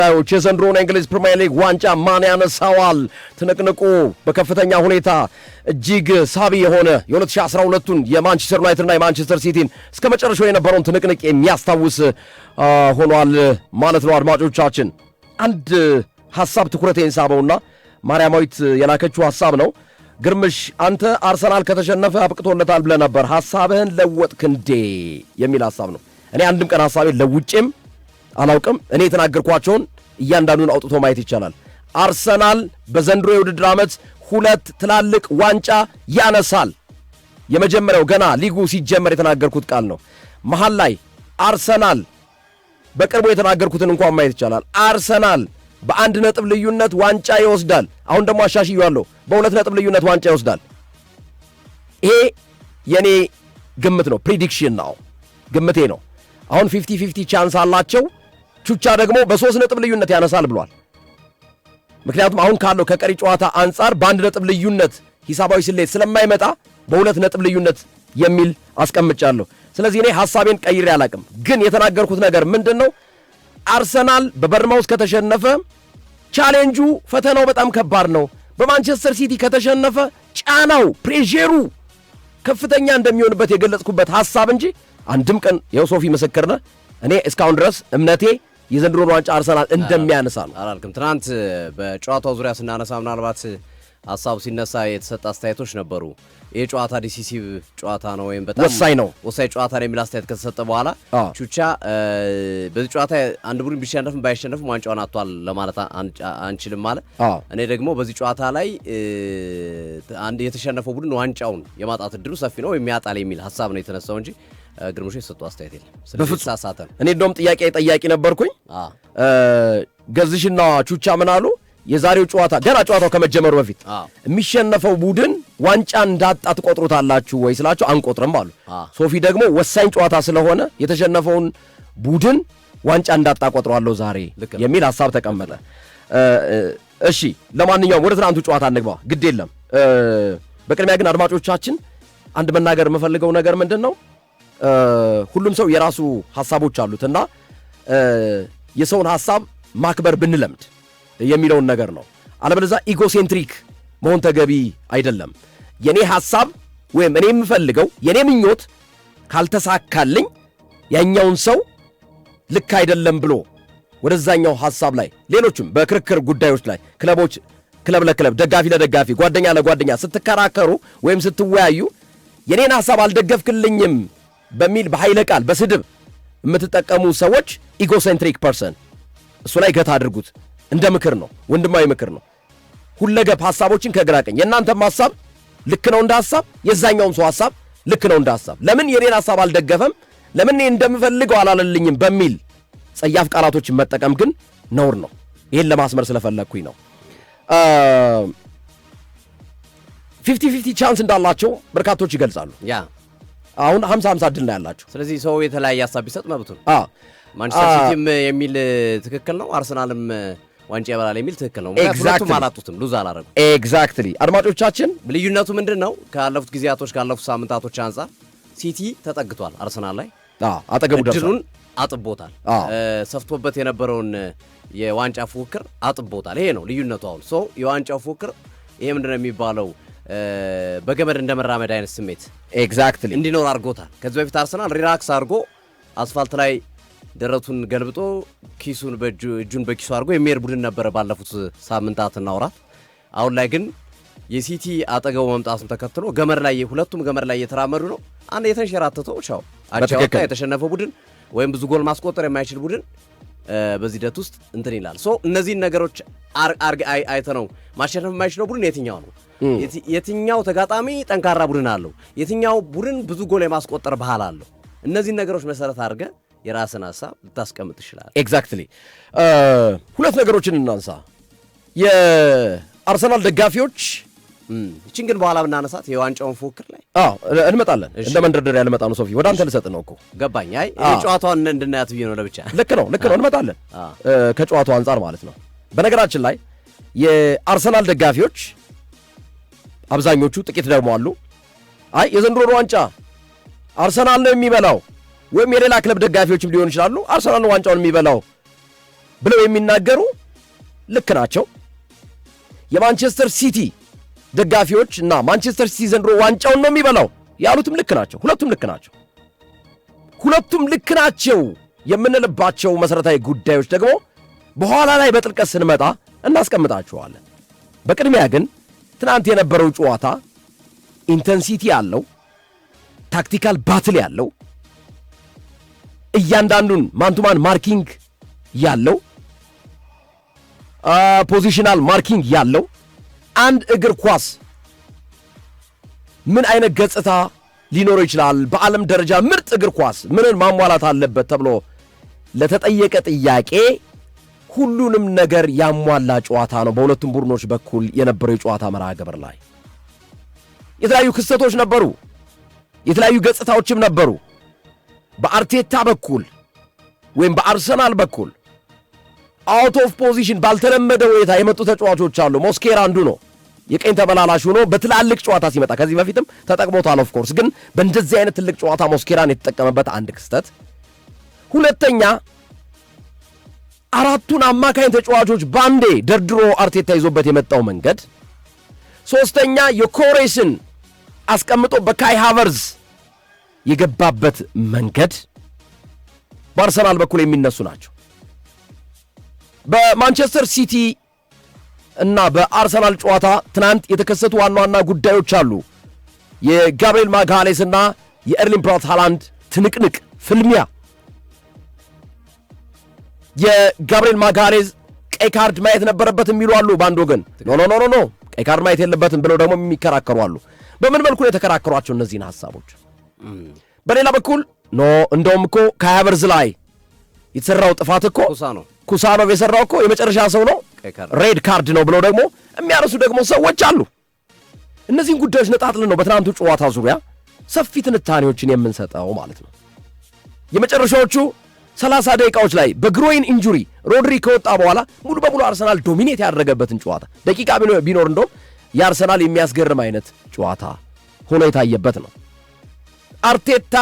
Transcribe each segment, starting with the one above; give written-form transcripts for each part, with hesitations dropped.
ተከታታዮች የዘንድሮውን እንግሊዝ ፕሪሚየር ሊግ ዋንጫ ማን ያነሳዋል? ትንቅንቁ በከፍተኛ ሁኔታ እጅግ ሳቢ የሆነ የ2012ቱን የማንቸስተር ዩናይትድ እና የማንቸስተር ሲቲን እስከ መጨረሻው የነበረውን ትንቅንቅ የሚያስታውስ ሆኗል ማለት ነው። አድማጮቻችን አንድ ሐሳብ ትኩረቴን ሳበውና ማርያማዊት የላከችው ሐሳብ ነው። ግርምሽ አንተ አርሰናል ከተሸነፈ አብቅቶለታል ብለህ ነበር፣ ሐሳብህን ለወጥክ እንዴ የሚል ሐሳብ ነው። እኔ አንድም ቀን ሐሳቤን ለውጬም አላውቅም። እኔ የተናገርኳቸውን እያንዳንዱን አውጥቶ ማየት ይቻላል። አርሰናል በዘንድሮ የውድድር ዓመት 2 ትላልቅ ዋንጫ ያነሳል። የመጀመሪያው ገና ሊጉ ሲጀመር የተናገርኩት ቃል ነው። መሃል ላይ አርሰናል በቅርቡ የተናገርኩትን እንኳን ማየት ይቻላል። አርሰናል በ1 ነጥብ ልዩነት ዋንጫ ይወስዳል። አሁን ደግሞ አሻሽያለሁ፣ በ2 ነጥብ ልዩነት ዋንጫ ይወስዳል። ይሄ የኔ ግምት ነው፣ ፕሪዲክሽን ነው፣ ግምቴ ነው። አሁን 50-50 ቻንስ አላቸው። ቹቻ ደግሞ በ3 ነጥብ ልዩነት ያነሳል ብሏል። ምክንያቱም አሁን ካለው ከቀሪ ጨዋታ አንጻር በ1 ነጥብ ልዩነት ሂሳባዊ ስሌት ስለማይመጣ በ2 ነጥብ ልዩነት የሚል አስቀምጫለሁ። ስለዚህ እኔ ሐሳቤን ቀይሬ አላቅም። ግን የተናገርኩት ነገር ምንድን ነው? አርሰናል በበርንማውዝ ከተሸነፈ ቻሌንጁ ፈተናው በጣም ከባድ ነው። በማንቸስተር ሲቲ ከተሸነፈ ጫናው ፕሬዠሩ ከፍተኛ እንደሚሆንበት የገለጽኩበት ሐሳብ እንጂ አንድም ቀን የሶፊ ምስክርነ እኔ እስካሁን ድረስ እምነቴ የዘንድሮን ዋንጫ አርሰናል እንደሚያነሳ ነው አላልክም። ትናንት በጨዋታው ዙሪያ ስናነሳ ምናልባት ሐሳቡ ሲነሳ የተሰጠ አስተያየቶች ነበሩ። ይሄ ጨዋታ ዲሲሲቭ ጨዋታ ነው ወይም በጣም ወሳኝ ነው ጨዋታ ነው የሚል አስተያየት ከተሰጠ በኋላ ቹቻ በዚህ ጨዋታ አንድ ቡድን ቢሸነፍም ባይሸነፍም ዋንጫውን አጥቷል ለማለት አንችልም ማለት። እኔ ደግሞ በዚህ ጨዋታ ላይ አንድ የተሸነፈው ቡድን ዋንጫውን የማጣት እድሉ ሰፊ ነው ወይም ያጣል የሚል ሐሳብ ነው የተነሳው እንጂ ግርምሾ የሰጠው አስተያየት የለም። ስለዚህ ተሳሳተ። እኔ እንደውም ጠያቂ ነበርኩኝ። ገዝሽና ቹቻ ምን አሉ? የዛሬው ጨዋታ ገና ጨዋታው ከመጀመሩ በፊት የሚሸነፈው ቡድን ዋንጫ እንዳጣ ትቆጥሩታላችሁ ወይ ስላችሁ አንቆጥርም አሉ። ሶፊ ደግሞ ወሳኝ ጨዋታ ስለሆነ የተሸነፈውን ቡድን ዋንጫ እንዳጣ ቆጥረዋለሁ ዛሬ የሚል ሐሳብ ተቀመጠ። እሺ ለማንኛውም ወደ ትናንቱ ጨዋታ እንግባ። ግድ የለም። በቅድሚያ ግን አድማጮቻችን አንድ መናገር የምፈልገው ነገር ምንድን ነው? ሁሉም ሰው የራሱ ሐሳቦች አሉትና የሰውን ሐሳብ ማክበር ብንለምድ የሚለውን ነገር ነው። አለበለዚያ ኢጎሴንትሪክ መሆን ተገቢ አይደለም። የኔ ሐሳብ ወይም እኔ የምፈልገው የኔ ምኞት ካልተሳካልኝ ያኛውን ሰው ልክ አይደለም ብሎ ወደዛኛው ሐሳብ ላይ ሌሎችም በክርክር ጉዳዮች ላይ ክለቦች ክለብ ለክለብ ደጋፊ ለደጋፊ ጓደኛ ለጓደኛ ስትከራከሩ ወይም ስትወያዩ የኔን ሐሳብ አልደገፍክልኝም በሚል በኃይለ ቃል በስድብ የምትጠቀሙ ሰዎች ኢጎሴንትሪክ ፐርሰን እሱ ላይ ገታ አድርጉት። እንደ ምክር ነው፣ ወንድማዊ ምክር ነው። ሁለገብ ሐሳቦችን ከግራቀኝ የእናንተም ሐሳብ ልክ ነው እንደ ሐሳብ፣ የዛኛውም ሰው ሐሳብ ልክ ነው እንደ ሐሳብ። ለምን የኔን ሐሳብ አልደገፈም፣ ለምን እኔ እንደምፈልገው አላለልኝም በሚል ጸያፍ ቃላቶችን መጠቀም ግን ነውር ነው። ይሄን ለማስመር ስለፈለግኩኝ ነው። 50-50 ቻንስ እንዳላቸው በርካቶች ይገልጻሉ። አሁን 50-50 ድል ነው ያላቸው። ስለዚህ ሰው የተለያየ ሐሳብ ቢሰጥ መብቱ ነው። ማንቸስተር ሲቲም የሚል ትክክል ነው፣ አርሰናልም ዋንጫ ይበላል የሚል ትክክል ነው። ሁለቱም አላጡትም፣ ሉዝ አላረጉም። ኤግዛክትሊ አድማጮቻችን፣ ልዩነቱ ምንድነው? ካለፉት ጊዜያቶች ካለፉት ሳምንታቶች አንጻር ሲቲ ተጠግቷል አርሰናል ላይ፣ አጠገቡ ደርሷል፣ ድሉን አጥቦታል፣ ሰፍቶበት የነበረውን የዋንጫ ፉክክር አጥቦታል። ይሄ ነው ልዩነቱ። አሁን ሶ የዋንጫው ፉክክር ይሄ ምንድነው የሚባለው በገመድ እንደመራመድ አይነት ስሜት ኤግዛክትሊ እንዲኖር አድርጎታል። ከዚህ በፊት አርሰናል ሪላክስ አድርጎ አስፋልት ላይ ደረቱን ገልብጦ ኪሱን እጁን በኪሱ አድርጎ የሚሄድ ቡድን ነበረ ባለፉት ሳምንታትና ወራት። አሁን ላይ ግን የሲቲ አጠገቡ መምጣቱን ተከትሎ ገመድ ላይ ሁለቱም ገመድ ላይ እየተራመዱ ነው። አንድ የተንሸራተተው ቻው አቻውታ የተሸነፈ ቡድን ወይም ብዙ ጎል ማስቆጠር የማይችል ቡድን በዚህ ሂደት ውስጥ እንትን ይላል። ሶ እነዚህን ነገሮች አይተነው ማሸነፍ የማይችለው ቡድን የትኛው ነው? የትኛው ተጋጣሚ ጠንካራ ቡድን አለው? የትኛው ቡድን ብዙ ጎል የማስቆጠር ባህል አለው? እነዚህን ነገሮች መሰረት አድርገህ የራስን ሐሳብ ልታስቀምጥ ይችላል። ኤግዛክትሊ። ሁለት ነገሮችን እናንሳ። የአርሰናል ደጋፊዎች እቺን ግን በኋላ ብናነሳት የዋንጫውን ፉክክር ላይ እንመጣለን። እንደ መንደርደሪያ ልመጣ ነው ሶፊ፣ ወደ አንተ ልሰጥ ነው እኮ ገባኝ። አይ የጨዋታውን እንድናያት ብዬ ነው ለብቻ። ልክ ነው እንመጣለን። ከጨዋታው አንጻር ማለት ነው። በነገራችን ላይ የአርሰናል ደጋፊዎች አብዛኞቹ፣ ጥቂት ደግሞ አሉ አይ የዘንድሮ ዋንጫ አርሰናል ነው የሚበላው ወይም የሌላ ክለብ ደጋፊዎችም ሊሆን ይችላሉ አርሰናል ነው ዋንጫውን የሚበላው ብለው የሚናገሩ ልክ ናቸው። የማንቸስተር ሲቲ ደጋፊዎች እና ማንቸስተር ሲቲ ዘንድሮ ዋንጫውን ነው የሚበላው ያሉትም ልክ ናቸው። ሁለቱም ልክ ናቸው የምንልባቸው መሰረታዊ ጉዳዮች ደግሞ በኋላ ላይ በጥልቀት ስንመጣ እናስቀምጣቸዋለን። በቅድሚያ ግን ትናንት የነበረው ጨዋታ ኢንተንሲቲ ያለው ታክቲካል ባትል ያለው እያንዳንዱን ማንቱማን ማርኪንግ ያለው ፖዚሽናል ማርኪንግ ያለው አንድ እግር ኳስ ምን አይነት ገጽታ ሊኖረው ይችላል፣ በዓለም ደረጃ ምርጥ እግር ኳስ ምንን ማሟላት አለበት ተብሎ ለተጠየቀ ጥያቄ ሁሉንም ነገር ያሟላ ጨዋታ ነው። በሁለቱም ቡድኖች በኩል የነበረው የጨዋታ መርሃ ግብር ላይ የተለያዩ ክስተቶች ነበሩ፣ የተለያዩ ገጽታዎችም ነበሩ። በአርቴታ በኩል ወይም በአርሰናል በኩል አውት ኦፍ ፖዚሽን ባልተለመደ ሁኔታ የመጡ ተጫዋቾች አሉ። ሞስኬራ አንዱ ነው። የቀኝ ተበላላሽ ሆኖ በትላልቅ ጨዋታ ሲመጣ ከዚህ በፊትም ተጠቅሞታል። ኦፍ ኮርስ ግን በእንደዚህ አይነት ትልቅ ጨዋታ ሞስኬራን የተጠቀመበት አንድ ክስተት። ሁለተኛ አራቱን አማካኝ ተጫዋቾች ባንዴ ደርድሮ አርቴታ ይዞበት የመጣው መንገድ። ሶስተኛ የኮሬስን አስቀምጦ በካይ ሃቨርዝ የገባበት መንገድ በአርሰናል በኩል የሚነሱ ናቸው። በማንቸስተር ሲቲ እና በአርሰናል ጨዋታ ትናንት የተከሰቱ ዋና ዋና ጉዳዮች አሉ። የጋብሪኤል ማጋሌስ እና የኤርሊንግ ብራውት ሃላንድ ትንቅንቅ ፍልሚያ። የጋብሪኤል ማጋሌስ ቀይ ካርድ ማየት ነበረበት የሚሉ አሉ በአንድ ወገን። ኖ ቀይ ካርድ ማየት የለበትም ብለው ደግሞ የሚከራከሩ አሉ። በምን መልኩ ነው የተከራከሯቸው እነዚህን ሐሳቦች? በሌላ በኩል እንደውም እኮ ከሃቨርዝ ላይ የተሰራው ጥፋት እኮ ኩሳኖቭ የሰራው እኮ የመጨረሻ ሰው ነው፣ ሬድ ካርድ ነው ብለው ደግሞ የሚያነሱ ደግሞ ሰዎች አሉ። እነዚህን ጉዳዮች ነጣጥልን ነው በትናንቱ ጨዋታ ዙሪያ ሰፊ ትንታኔዎችን የምንሰጠው ማለት ነው። የመጨረሻዎቹ 30 ደቂቃዎች ላይ በግሮይን ኢንጁሪ ሮድሪ ከወጣ በኋላ ሙሉ በሙሉ አርሰናል ዶሚኔት ያደረገበትን ጨዋታ ደቂቃ ቢኖር እንደውም የአርሰናል የሚያስገርም አይነት ጨዋታ ሆኖ የታየበት ነው። አርቴታ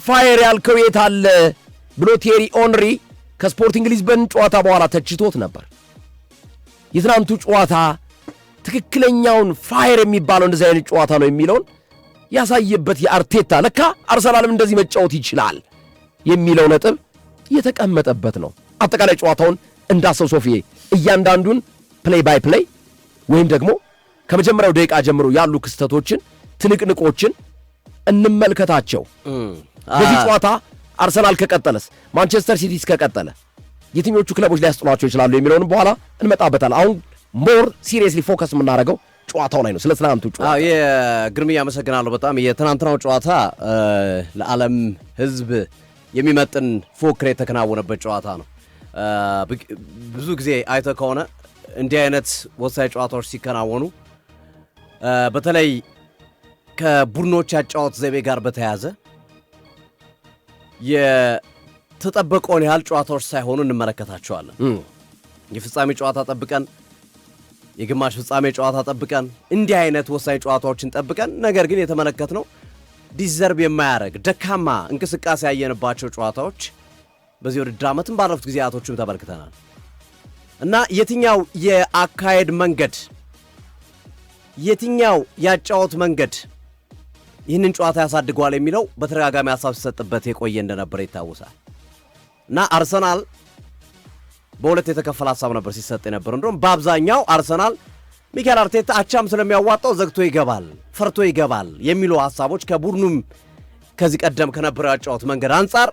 ፋየር ያልከው የት አለ ብሎ ቴሪ ኦንሪ ከስፖርቲንግ ሊዝበን ጨዋታ በኋላ ተችቶት ነበር። የትናንቱ ጨዋታ ትክክለኛውን ፋየር የሚባለው እንደዚህ አይነት ጨዋታ ነው የሚለውን ያሳየበት የአርቴታ ለካ አርሰናልም እንደዚህ መጫወት ይችላል የሚለው ነጥብ የተቀመጠበት ነው። አጠቃላይ ጨዋታውን እንዳሰው ሶፊዬ እያንዳንዱን ፕሌይ ባይ ፕሌይ ወይም ደግሞ ከመጀመሪያው ደቂቃ ጀምሮ ያሉ ክስተቶችን ትንቅንቆችን እንመልከታቸው። በዚህ ጨዋታ አርሰናል ከቀጠለስ ማንቸስተር ሲቲ ከቀጠለ የትኞቹ ክለቦች ሊያስጥሏቸው ይችላሉ የሚለውንም በኋላ እንመጣበታለን። አሁን ሞር ሲሪየስሊ ፎከስ የምናደርገው ጨዋታው ላይ ነው። ስለ ትናንቱ ጨዋታ የግርምያ አመሰግናለሁ በጣም። የትናንትናው ጨዋታ ለዓለም ሕዝብ የሚመጥን ፉክክር የተከናወነበት ጨዋታ ነው። ብዙ ጊዜ አይተ ከሆነ እንዲህ አይነት ወሳኝ ጨዋታዎች ሲከናወኑ በተለይ ከቡድኖች ያጫወት ዘይቤ ጋር በተያያዘ የተጠበቀውን ያህል ጨዋታዎች ሳይሆኑ እንመለከታቸዋለን። የፍጻሜ ጨዋታ ጠብቀን፣ የግማሽ ፍጻሜ ጨዋታ ጠብቀን፣ እንዲህ አይነት ወሳኝ ጨዋታዎችን ጠብቀን፣ ነገር ግን የተመለከትነው ዲዘርቭ የማያደርግ ደካማ እንቅስቃሴ ያየንባቸው ጨዋታዎች በዚህ ውድድር ዓመትም ባለፉት ጊዜያቶችም ተመልክተናል እና የትኛው የአካሄድ መንገድ የትኛው ያጫወት መንገድ ይህንን ጨዋታ ያሳድገዋል የሚለው በተደጋጋሚ ሐሳብ ሲሰጥበት የቆየ እንደነበረ ይታወሳል እና አርሰናል በሁለት የተከፈለ ሐሳብ ነበር ሲሰጥ የነበረው። እንደውም በአብዛኛው አርሰናል ሚካኤል አርቴታ አቻም ስለሚያዋጣው ዘግቶ ይገባል፣ ፈርቶ ይገባል የሚሉ ሐሳቦች ከቡድኑም ከዚህ ቀደም ከነበረው ያጫወት መንገድ አንጻር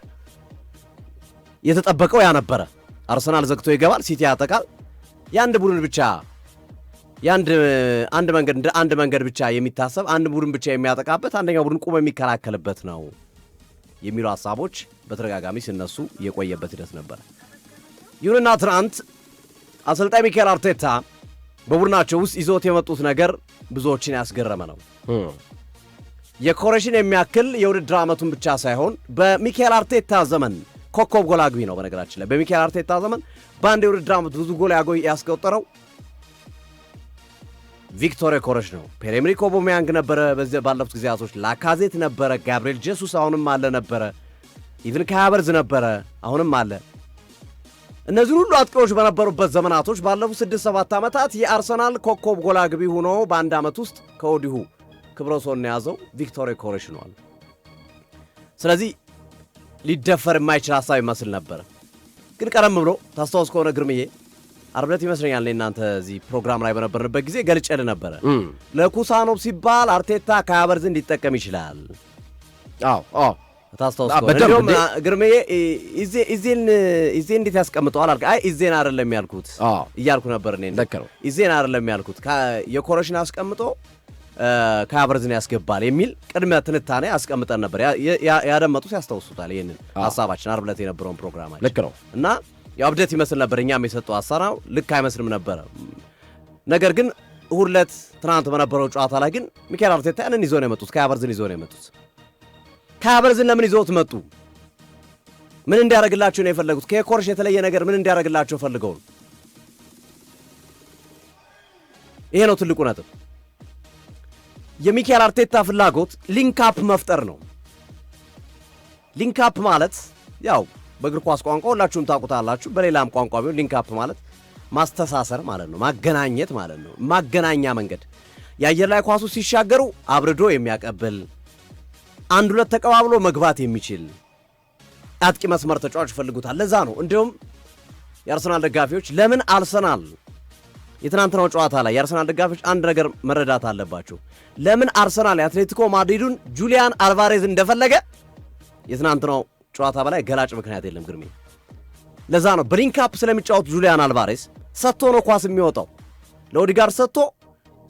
የተጠበቀው ያ ነበረ። አርሰናል ዘግቶ ይገባል፣ ሲቲ ያጠቃል፣ የአንድ ቡድን ብቻ አንድ መንገድ ብቻ የሚታሰብ አንድ ቡድን ብቻ የሚያጠቃበት አንደኛው ቡድን ቁሞ የሚከላከልበት ነው የሚሉ ሐሳቦች በተደጋጋሚ ሲነሱ የቆየበት ሂደት ነበር። ይሁንና ትናንት አሰልጣኝ ሚካኤል አርቴታ በቡድናቸው ውስጥ ይዞት የመጡት ነገር ብዙዎችን ያስገረመ ነው። የኮሬሽን የሚያክል የውድድር ዓመቱን ብቻ ሳይሆን በሚካኤል አርቴታ ዘመን ኮከብ ጎል አግቢ ነው። በነገራችን ላይ በሚካኤል አርቴታ ዘመን በአንድ የውድድር ዓመት ብዙ ጎል ያስቆጠረው ቪክቶር ኮሬሽ ነው። ፒየር-ኤመሪክ ኦባሜያንግ ነበረ፣ በዚህ ባለፉት ጊዜያቶች ላካዜት ነበረ፣ ጋብሪኤል ጄሱስ አሁንም አለ ነበረ፣ ኢቭን ካይ ሃቨርዝ ነበረ አሁንም አለ። እነዚህ ሁሉ አጥቂዎች በነበሩበት ዘመናቶች ባለፉት 6-7 ዓመታት የአርሰናል ኮከብ ጎል አግቢ ሆኖ በአንድ ዓመት ውስጥ ከወዲሁ ክብረ ወሰኑን የያዘው ቪክቶር ኮሬሽ ነው። ስለዚህ ሊደፈር የማይችል ሐሳብ ይመስል ነበር። ግን ቀደም ብሎ ታስታውስ ከሆነ ግርምዬ ዓርብ ዕለት ይመስለኛል እናንተ እዚህ ፕሮግራም ላይ በነበርንበት ጊዜ ገልጬልህ ነበረ። ለኩሳኖቭ ሲባል አርቴታ ከሀቨርትዝን ሊጠቀም ይችላል። አዎ ታስታውስ ከሆነ እንደውም ግርምዬ ኢዜን እንዴት ያስቀምጠዋል አልክ። አይ ኢዜን አይደለም ያልኩት እያልኩ ነበር እኔ። ኢዜን አይደለም ያልኩት የኮሬሽን አስቀምጦ ከሀቨርትዝን ያስገባል የሚል ቅድመ ትንታኔ አስቀምጠን ነበር። ያደመጡት ያስታውሱታል ይሄንን ሐሳባችን ዓርብ ዕለት የነበረውን ፕሮግራማችን። ልክ ነው እና የአብደት ይመስል ነበር እኛም የሰጠው ሐሳብ ልክ አይመስልም ነበር። ነገር ግን እሁድ ዕለት ትናንት በነበረው ጨዋታ ላይ ግን ሚካኤል አርቴታ ያንን ይዞ ነው የመጡት። ከሀቨርትዝን ይዞ ነው የመጡት። ከሀቨርትዝን ለምን ይዘውት መጡ? ምን እንዲያደርግላቸው ነው የፈለጉት? ከኮሬሽ የተለየ ነገር ምን እንዲያደርግላቸው ፈልገው ነው? ይሄ ነው ትልቁ ነጥብ። የሚካኤል አርቴታ ፍላጎት ሊንካፕ መፍጠር ነው። ሊንካፕ ማለት ያው በእግር ኳስ ቋንቋ ሁላችሁም ታውቁታላችሁ። በሌላም ቋንቋ ቢሆን ሊንካፕ ማለት ማስተሳሰር ማለት ነው፣ ማገናኘት ማለት ነው። ማገናኛ መንገድ የአየር ላይ ኳሱ ሲሻገሩ አብርዶ የሚያቀብል አንድ ሁለት ተቀባብሎ መግባት የሚችል አጥቂ መስመር ተጫዋች ይፈልጉታል። ለዛ ነው እንዲሁም የአርሰናል ደጋፊዎች ለምን አርሰናል የትናንትናው ጨዋታ ላይ የአርሰናል ደጋፊዎች አንድ ነገር መረዳት አለባቸው። ለምን አርሰናል የአትሌቲኮ ማድሪዱን ጁሊያን አልቫሬዝ እንደፈለገ የትናንትናው ጨዋታ በላይ ገላጭ ምክንያት የለም ግርሜ። ለዛ ነው በሊንካፕ ስለሚጫወት ጁሊያን አልቫሬዝ ሰጥቶ ነው ኳስ የሚወጣው። ለኦዲጋርድ ሰጥቶ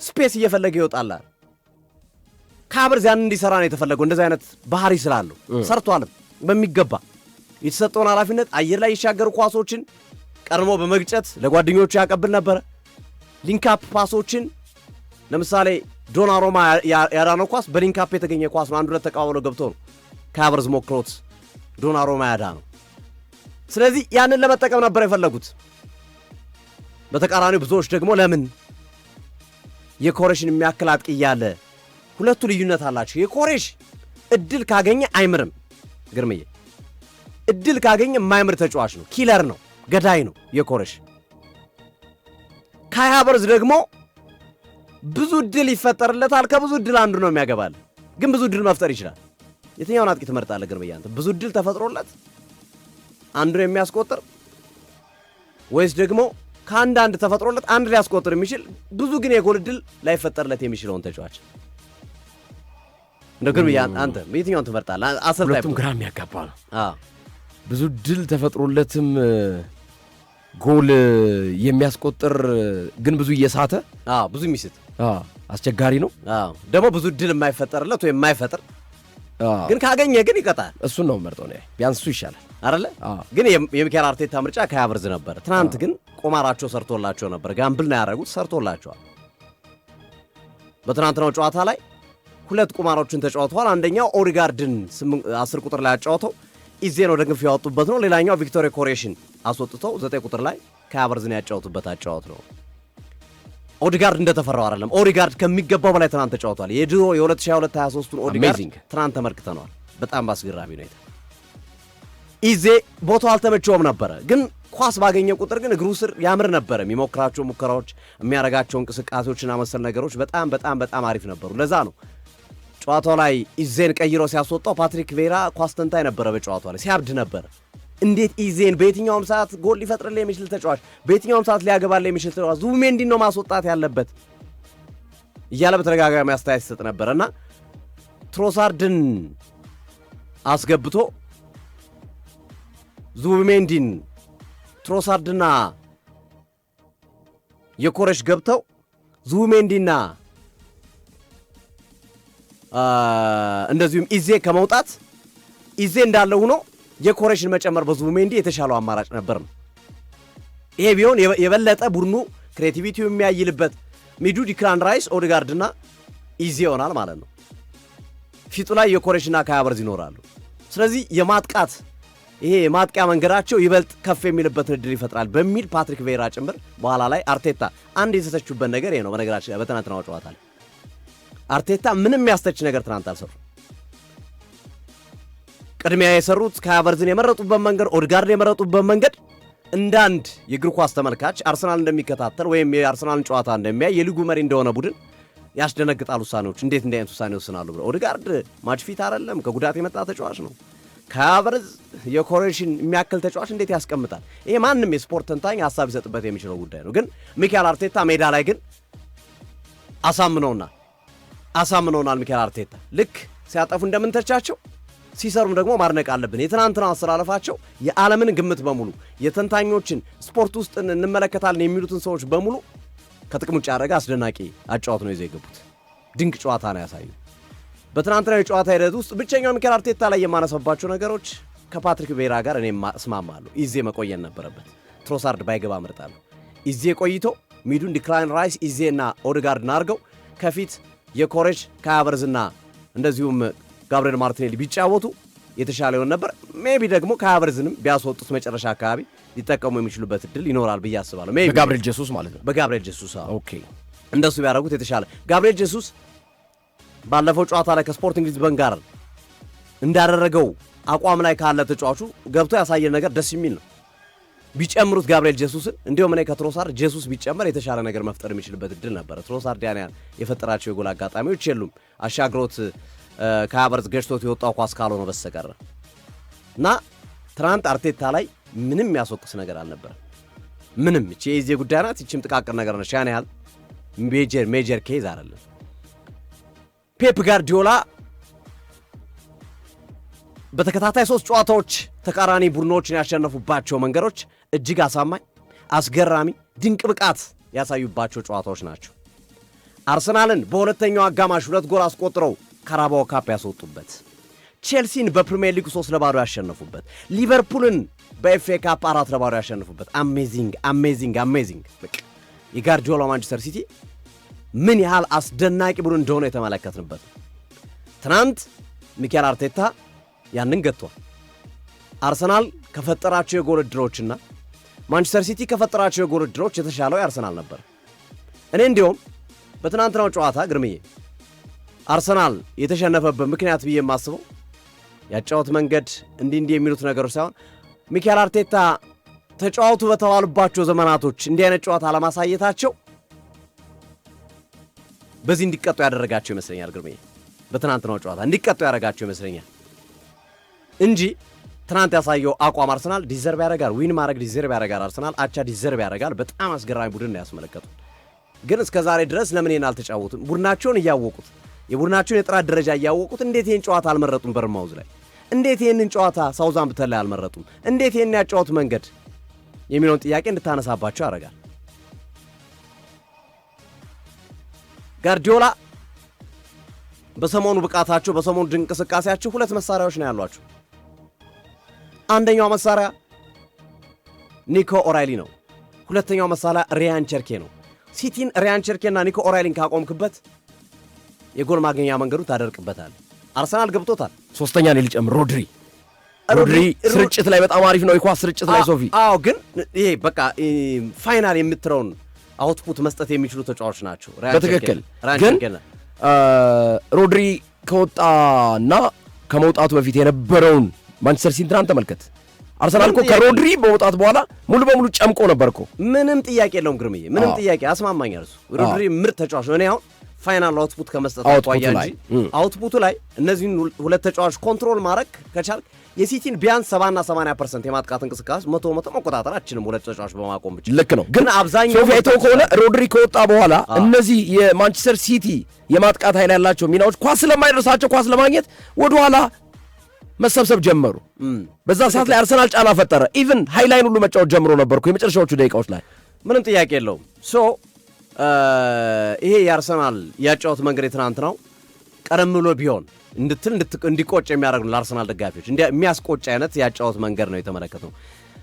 ስፔስ እየፈለገ ይወጣላል። ከሀቨርትዝ ያን እንዲሰራ ነው የተፈለገው። እንደዚህ አይነት ባህሪ ስላለው ሰርቷልም በሚገባ የተሰጠውን ኃላፊነት አየር ላይ ይሻገሩ ኳሶችን ቀድሞ በመግጨት ለጓደኞቹ ያቀብል ነበረ። ሊንካፕ ፓሶችን ለምሳሌ ዶናሩማ ያዳነው ኳስ በሊንካፕ የተገኘ ኳስ ነው። አንድ ሁለት ተቀባብሎ ገብቶ ነው ከሀቨርትዝ ሞክሮት ዶናሩማ ያዳነው። ስለዚህ ያንን ለመጠቀም ነበር የፈለጉት። በተቃራኒው ብዙዎች ደግሞ ለምን የኮሬሽን የሚያክል አጥቂ እያለ ሁለቱ ልዩነት አላቸው። የኮሬሽ እድል ካገኘ አይምርም ግርምዬ፣ እድል ካገኘ የማይምር ተጫዋች ነው። ኪለር ነው፣ ገዳይ ነው የኮሬሽ። ካይ ሃቨርትዝ ደግሞ ብዙ እድል ይፈጠርለታል። ከብዙ እድል አንዱ ነው የሚያገባል፣ ግን ብዙ እድል መፍጠር ይችላል። የትኛውን አጥቂ ትመርጣለህ ግርምዬ አንተ? ብዙ እድል ተፈጥሮለት አንዱ የሚያስቆጥር ወይስ ደግሞ ከአንድ ተፈጥሮለት አንድ ሊያስቆጥር የሚችል ብዙ ግን የጎል እድል ላይፈጠርለት የሚችለውን ተጫዋች? እንደ ግርምዬ አንተ የትኛውን ትመርጣለህ? ሁለቱም ግራ የሚያጋባ ነው። ብዙ እድል ተፈጥሮለትም ጎል የሚያስቆጥር ግን ብዙ እየሳተ ብዙ የሚስት አስቸጋሪ ነው። ደግሞ ብዙ እድል የማይፈጠርለት ወይ የማይፈጥር ግን ካገኘ ግን ይቀጣል። እሱን ነው መርጠው ነው ቢያንስ እሱ ይሻላል አይደለ? ግን የሚካኤል አርቴታ ምርጫ ከሀቨርትዝ ነበር። ትናንት ግን ቁማራቸው ሰርቶላቸው ነበር። ጋምብል ነው ያደረጉት፣ ሰርቶላቸዋል። በትናንትናው ጨዋታ ላይ ሁለት ቁማሮችን ተጫውተዋል። አንደኛው ኦዲጋርድን 10 ቁጥር ላይ አጫውተው ኢዜን ወደ ግንፍ ያወጡበት ነው። ሌላኛው ቪክቶር ኮሬሽን አስወጥተው 9 ቁጥር ላይ ከሀቨርትዝን ያጫውቱበት አጫውት ነው። ኦዲጋርድ እንደተፈራው አይደለም። ኦዲጋርድ ከሚገባው በላይ ትናንት ተጫውቷል። የድሮ የ2022-23ቱን ኦዲጋርድ ትናንት ተመልክተነዋል። በጣም ባስገራሚ ሁኔታ ኢዜ ቦታው አልተመቸውም ነበረ፣ ግን ኳስ ባገኘ ቁጥር ግን እግሩ ስር ያምር ነበረ። የሚሞክራቸው ሙከራዎች፣ የሚያረጋቸው እንቅስቃሴዎችና መሰል ነገሮች በጣም በጣም በጣም አሪፍ ነበሩ። ለዛ ነው ጨዋታው ላይ ኢዜን ቀይሮ ሲያስወጣው ፓትሪክ ቬራ ኳስ ተንታኝ ነበረ። በጨዋታው ላይ ሲያብድ ነበረ። እንዴት ኢዜን በየትኛውም ሰዓት ጎል ሊፈጥርልህ የሚችል ተጫዋች፣ በየትኛውም ሰዓት ሊያገባልህ የሚችል ተጫዋች ዙቢሜንዲን ነው ማስወጣት ያለበት እያለ በተደጋጋሚ አስተያየት ሲሰጥ ነበረና ትሮሳርድን አስገብቶ ዙቢሜንዲን ትሮሳርድና የኮሬሽ ገብተው ዙቢሜንዲና እንደዚሁም ኢዜ ከመውጣት ኢዜ እንዳለ ሆኖ የኮሬሽን መጨመር በዙቢሜንዲ የተሻለው አማራጭ ነበር ነው። ይሄ ቢሆን የበለጠ ቡድኑ ክሬቲቪቲው የሚያይልበት ሚዱ ዲክላን ራይስ፣ ኦዲጋርድና ኢዜ ይሆናል ማለት ነው። ፊቱ ላይ የኮሬሽና ካይ ሃቨርትዝ ይኖራሉ። ስለዚህ የማጥቃት ይሄ የማጥቂያ መንገዳቸው ይበልጥ ከፍ የሚልበትን እድል ይፈጥራል በሚል ፓትሪክ ቬራ ጭምር በኋላ ላይ አርቴታ አንድ የተተቹበት ነገር ይሄ ነው። በነገራችን በትናንትናው ጨዋታ ላይ አርቴታ ምንም ያስተች ነገር ትናንት አልሰሩ። ቅድሚያ የሰሩት ካይ ሃቨርትዝን የመረጡበት መንገድ፣ ኦዲጋርድን የመረጡበት መንገድ እንዳንድ የእግር ኳስ ተመልካች አርሰናል እንደሚከታተል ወይም የአርሰናልን ጨዋታ እንደሚያይ የሊጉ መሪ እንደሆነ ቡድን ያስደነግጣል ውሳኔዎች። እንዴት እንዲህ አይነት ውሳኔ ወስናሉ ብለው ኦዴጋርድ ማች ፊት አይደለም፣ ከጉዳት የመጣ ተጫዋች ነው። ከሀቨርትዝ የኮሬሽን የሚያክል ተጫዋች እንዴት ያስቀምጣል? ይሄ ማንም የስፖርት ተንታኝ ሀሳብ ሊሰጥበት የሚችለው ጉዳይ ነው። ግን ሚካኤል አርቴታ ሜዳ ላይ ግን አሳምነውናል። ሚካኤል አርቴታ ልክ ሲያጠፉ እንደምንተቻቸው ሲሰሩም ደግሞ ማድነቅ አለብን። የትናንትና አስተላለፋቸው የዓለምን ግምት በሙሉ የተንታኞችን ስፖርት ውስጥ እንመለከታለን የሚሉትን ሰዎች በሙሉ ከጥቅም ውጭ ያደረገ አስደናቂ አጫዋት ነው ይዘው የገቡት። ድንቅ ጨዋታ ነው ያሳዩ። በትናንትና የጨዋታ ሂደት ውስጥ ብቸኛው ሚካኤል አርቴታ ላይ የማነሳባቸው ነገሮች ከፓትሪክ ቬራ ጋር እኔ እስማማለሁ። ኢዜ መቆየን ነበረበት። ትሮሳርድ ባይገባ እመርጣለሁ። ኢዜ ቆይቶ ሚዱን ዲክላይን ራይስ ኢዜና ኦዴጋርድን አድርገው ከፊት የኮሬጅ ከሀቨርትዝና እንደዚሁም ጋብሪኤል ማርቲኔሊ ቢጫወቱ የተሻለ ይሆን ነበር። ሜቢ ደግሞ ከሀቨርትዝንም ቢያስወጡት መጨረሻ አካባቢ ሊጠቀሙ የሚችሉበት እድል ይኖራል ብዬ አስባለሁ። ሜቢ በጋብሪኤል ጄሱስ ማለት ነው። በጋብሪኤል ጄሱስ ኦኬ፣ እንደሱ ቢያደርጉት የተሻለ። ጋብሪኤል ጄሱስ ባለፈው ጨዋታ ላይ ከስፖርቲንግ ሊዝበን ጋር እንዳደረገው አቋም ላይ ካለ ተጫዋቹ ገብቶ ያሳየን ነገር ደስ የሚል ነው። ቢጨምሩት ጋብሪኤል ጄሱስን እንዲሁም እኔ ከትሮሳርድ ጄሱስ ቢጨመር የተሻለ ነገር መፍጠር የሚችልበት እድል ነበረ። ትሮሳርድ ያን የፈጠራቸው የጎል አጋጣሚዎች የሉም አሻግሮት ከሀቨርትዝ ገጭቶት የወጣው ኳስ ካልሆነ በስተቀር እና ትናንት አርቴታ ላይ ምንም የሚያስወቅስ ነገር አልነበረም። ምንም እቺ የኢዜ ጉዳይ ናት። እቺም ጥቃቅን ነገር ነች። ያን ያህል ሜጀር ኬዝ አይደለም። ፔፕ ጋርዲዮላ በተከታታይ 3 ጨዋታዎች ተቃራኒ ቡድኖችን ያሸነፉባቸው መንገዶች እጅግ አሳማኝ፣ አስገራሚ፣ ድንቅ ብቃት ያሳዩባቸው ጨዋታዎች ናቸው። አርሰናልን በሁለተኛው አጋማሽ 2 ጎል አስቆጥረው ካራባኦ ካፕ ያስወጡበት፣ ቼልሲን በፕሪሚየር ሊግ 3-0 ያሸነፉበት፣ ሊቨርፑልን በኤፍኤ ካፕ 4-0 ያሸነፉበት። አሜዚንግ በቃ የጋርዲዮላ ማንቸስተር ሲቲ ምን ያህል አስደናቂ ቡድን እንደሆነ የተመለከትንበት። ትናንት ሚካኤል አርቴታ ያንን ገጥቷል። አርሰናል ከፈጠራቸው የጎል ዕድሎችና ማንቸስተር ሲቲ ከፈጠራቸው የጎል ዕድሎች የተሻለው የአርሰናል ነበር። እኔ እንዲሁም በትናንትናው ጨዋታ ግርምዬ አርሰናል የተሸነፈበት ምክንያት ብዬ የማስበው ያጫወት መንገድ እንዲህ የሚሉት ነገሮች ሳይሆን ሚካኤል አርቴታ ተጫዋቱ በተባሉባቸው ዘመናቶች እንዲህ አይነት ጨዋታ አለማሳየታቸው በዚህ እንዲቀጡ ያደረጋቸው ይመስለኛል። ግርምዬ በትናንትናው ጨዋታ እንዲቀጡ ያደረጋቸው ይመስለኛል እንጂ ትናንት ያሳየው አቋም አርሰናል ዲዘርቭ ያደርጋል። ዊን ማድረግ ዲዘርቭ ያደርጋል። አርሰናል አቻ ዲዘርቭ ያደርጋል። በጣም አስገራሚ ቡድን ነው ያስመለከቱት። ግን እስከ ዛሬ ድረስ ለምን ይሄን አልተጫወቱም? ቡድናቸውን እያወቁት የቡድናቸውን የጥራት ደረጃ እያወቁት እንዴት ይሄን ጨዋታ አልመረጡም? በርማውዝ ላይ እንዴት ይሄንን ጨዋታ ሳውዛምፕተን ላይ አልመረጡም? እንዴት ይሄን ያጫወት መንገድ የሚለውን ጥያቄ እንድታነሳባቸው ያደርጋል። ጋርዲዮላ በሰሞኑ ብቃታቸው በሰሞኑ ድንቅ እንቅስቃሴያቸው 2 መሳሪያዎች ነው ያሏቸው። አንደኛው መሳሪያ ኒኮ ኦራይሊ ነው። ሁለተኛው መሳሪያ ሪያን ቸርኬ ነው። ሲቲን ሪያን ቸርኬና ኒኮ ኦራይሊን ካቆምክበት የጎል ማግኛ መንገዱ ታደርቅበታል። አርሰናል ገብቶታል። ሶስተኛ ነው ሊጨምር ሮድሪ ስርጭት ላይ በጣም አሪፍ ነው። የኳስ ስርጭት ላይ ሶፊ ግን ይሄ በቃ ፋይናል የምትረውን አውትፑት መስጠት የሚችሉ ተጫዋቾች ናቸው። በትክክል ግን ሮድሪ ከወጣና ከመውጣቱ በፊት የነበረውን ማንቸስተር ሲቲ ትናንት ተመልከት። አርሰናል እኮ ከሮድሪ በመውጣት በኋላ ሙሉ በሙሉ ጨምቆ ነበር እኮ። ምንም ጥያቄ የለውም ግርምዬ፣ ምንም ጥያቄ አስማማኛል። እሱ ሮድሪ ምርጥ ተጫዋች ነው። እኔ አሁን ፋይናል አውትፑት ከመስጠት አቋያ እንጂ አውትፑቱ ላይ እነዚህን 2 ተጫዋች ኮንትሮል ማድረግ ከቻልክ የሲቲን ቢያንስ 70-80% የማጥቃት እንቅስቃሴ 100% መቆጣጠር አችልም። 2 ተጫዋች በማቆም ብቻ ልክ ነው። ግን አብዛኛው ሶፊያቶ ከሆነ ሮድሪ ከወጣ በኋላ እነዚህ የማንቸስተር ሲቲ የማጥቃት ኃይል ያላቸው ሚናዎች ኳስ ስለማይደርሳቸው ኳስ ለማግኘት ወደኋላ መሰብሰብ ጀመሩ። በዛ ሰዓት ላይ አርሰናል ጫና ፈጠረ። ኢቭን ሃይላይን ሁሉ መጫወት ጀምሮ ነበርኩ የመጨረሻዎቹ ደቂቃዎች ላይ። ምንም ጥያቄ የለውም። ይሄ የአርሰናል ያጫወት መንገድ ትናንት ነው ቀደም ብሎ ቢሆን እንዲቆጭ የሚያደርግ ነው ለአርሰናል ደጋፊዎች። የሚያስቆጭ አይነት ያጫወት መንገድ ነው የተመለከተው።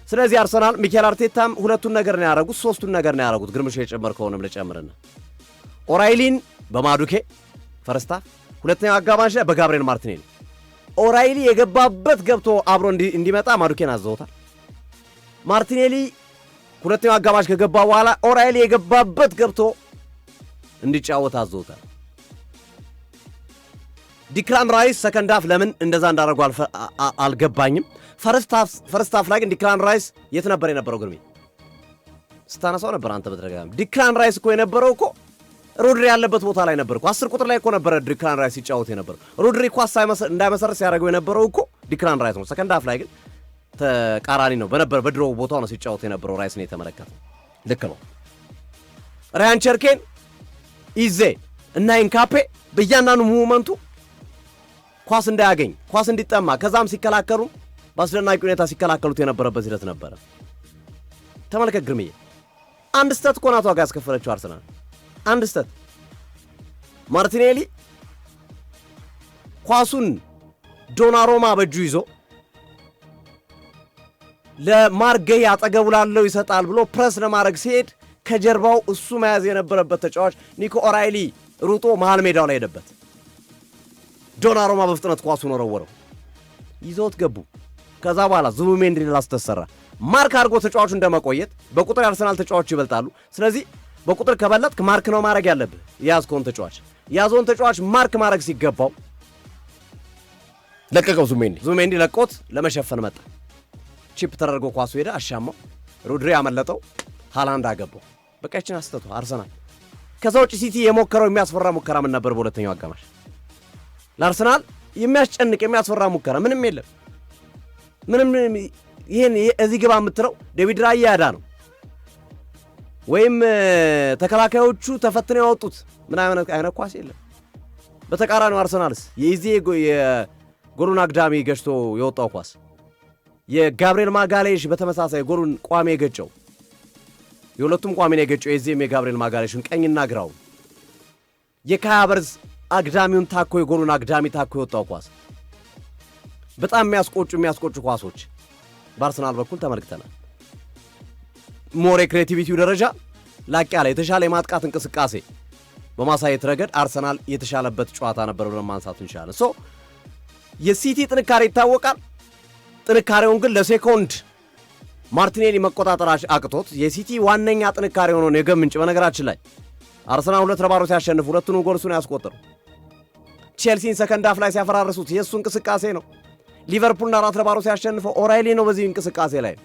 ስለዚህ አርሰናል ሚካኤል አርቴታም 2ቱን ነገር ነው ያደረጉት፣ 3ቱን ነገር ነው ያደረጉት። ግርምሽ የጨመር ከሆነም ልጨምርና ኦራይሊን በማዱኬ ፈርስታ፣ ሁለተኛው አጋማሽ ላይ በጋብሪኤል ማርቲኔሊ ኦራይሊ የገባበት ገብቶ አብሮ እንዲመጣ ማዱኬን አዘውታል። ማርቲኔሊ ሁለተኛው አጋማሽ ከገባ በኋላ ኦራይሊ የገባበት ገብቶ እንዲጫወት አዘውታል። ዲክላን ራይስ ሰከንድ ሃፍ ለምን እንደዛ እንዳደረጉ አልገባኝም። ፈርስት ሃፍ ላይ ግን ዲክላን ራይስ የት ነበር የነበረው? ግርሜ ስታነሳው ነበር አንተ በተደጋጋሚ። ዲክላን ራይስ እኮ የነበረው እኮ ሮድሪ ያለበት ቦታ ላይ ነበር እኮ 10 ቁጥር ላይ እኮ ነበረ ዲክላን ራይስ ሲጫወት የነበረው። ሮድሪ ኳስ እንዳይመሰርት ሲያደርገው የነበረው እኮ ዲክላን ራይስ ነው። ሰከንድ ሃፍ ላይ ግን ተቃራኒ ነው በድሮ ቦታው ነው ሲጫወት የነበረው ራይስ ነው የተመለከተው። ልክ ነው። ራያን ቸርኬን ኢዜ እና ኢንካፔ በእያንዳንዱ ሙቭመንቱ ኳስ እንዳያገኝ ኳስ እንዲጠማ ከዛም ሲከላከሉ በአስደናቂ ሁኔታ ሲከላከሉት የነበረበት ሂደት ነበረ። ተመልከት ግርምዬ፣ አንድ ስተት እኮ ናት ዋጋ ያስከፈለችው አርሰናል። አንድ ስተት ማርቲኔሊ ኳሱን ዶናሮማ በእጁ ይዞ ለማርጌይ አጠገቡ ላለው ይሰጣል ብሎ ፕረስ ለማድረግ ሲሄድ ከጀርባው እሱ መያዝ የነበረበት ተጫዋች ኒኮ ኦራይሊ ሩጦ መሃል ሜዳው ላይ ሄደበት። ዶናሮማ በፍጥነት ኳሱን ወረወረው፣ ይዘውት ገቡ። ከዛ በኋላ ዙቢሜንዲ ላስተሰራ ማርክ አድርጎ ተጫዋቹ እንደመቆየት በቁጥር የአርሰናል ተጫዋቾች ይበልጣሉ። ስለዚህ በቁጥር ከበለጥክ ማርክ ነው ማድረግ ያለብህ። ያዝከውን ተጫዋች ማርክ ማድረግ ሲገባው ለቀቀው። ዙቢሜንዲ ለቆት ለመሸፈን መጣ። ቺፕ ተደርጎ ኳሱ ሄደ፣ አሻማው። ሮድሪ ያመለጠው፣ ሃላንድ አገባው። በቃ ይችን አስተቱ አርሰናል። ከዛ ውጭ ሲቲ የሞከረው የሚያስፈራ ሙከራ ምን ነበር? በሁለተኛው አጋማሽ ለአርሰናል የሚያስጨንቅ የሚያስፈራ ሙከራ ምንም የለም። ምንም ይሄን እዚህ ግባ የምትለው ዴቪድ ራያ ያዳ ነው ወይም ተከላካዮቹ ተፈትነው ያወጡት ምን አይነት ኳስ የለም። በተቃራኒው አርሰናልስ የጎሉን አግዳሚ ገጭቶ የወጣው ኳስ የጋብሪኤል ማጋሌሽ በተመሳሳይ ጎሉን ቋሚ የገጨው የሁለቱም ቋሚ ነው የገጨው። የዚህም የጋብሪኤል ማጋሌሽን ቀኝና ግራው የካይ ሃቨርትዝ አግዳሚውን ታኮ የጎሉን አግዳሚ ታኮ የወጣው ኳስ በጣም የሚያስቆጩ ኳሶች በአርሰናል በኩል ተመልክተናል። ሞሬ ክሬቲቪቲው ደረጃ ላቅ ያለ የተሻለ የማጥቃት እንቅስቃሴ በማሳየት ረገድ አርሰናል የተሻለበት ጨዋታ ነበር ብለን ማንሳት እንችላለን። የሲቲ ጥንካሬ ይታወቃል። ጥንካሬውን ግን ለሴኮንድ ማርቲኔሊ መቆጣጠር አቅቶት የሲቲ ዋነኛ ጥንካሬ ሆኖ ነው የግብ ምንጭ። በነገራችን ላይ አርሰናል 2-0 ሲያሸንፍ ሁለቱንም ጎል እሱ ነው ያስቆጠረው። ቼልሲን ሰከንድ ሃፍ ላይ ሲያፈራርሱት የእሱ እንቅስቃሴ ነው። ሊቨርፑልና 4-0 ሲያሸንፈው ኦራይሊ ነው በዚህ እንቅስቃሴ ላይ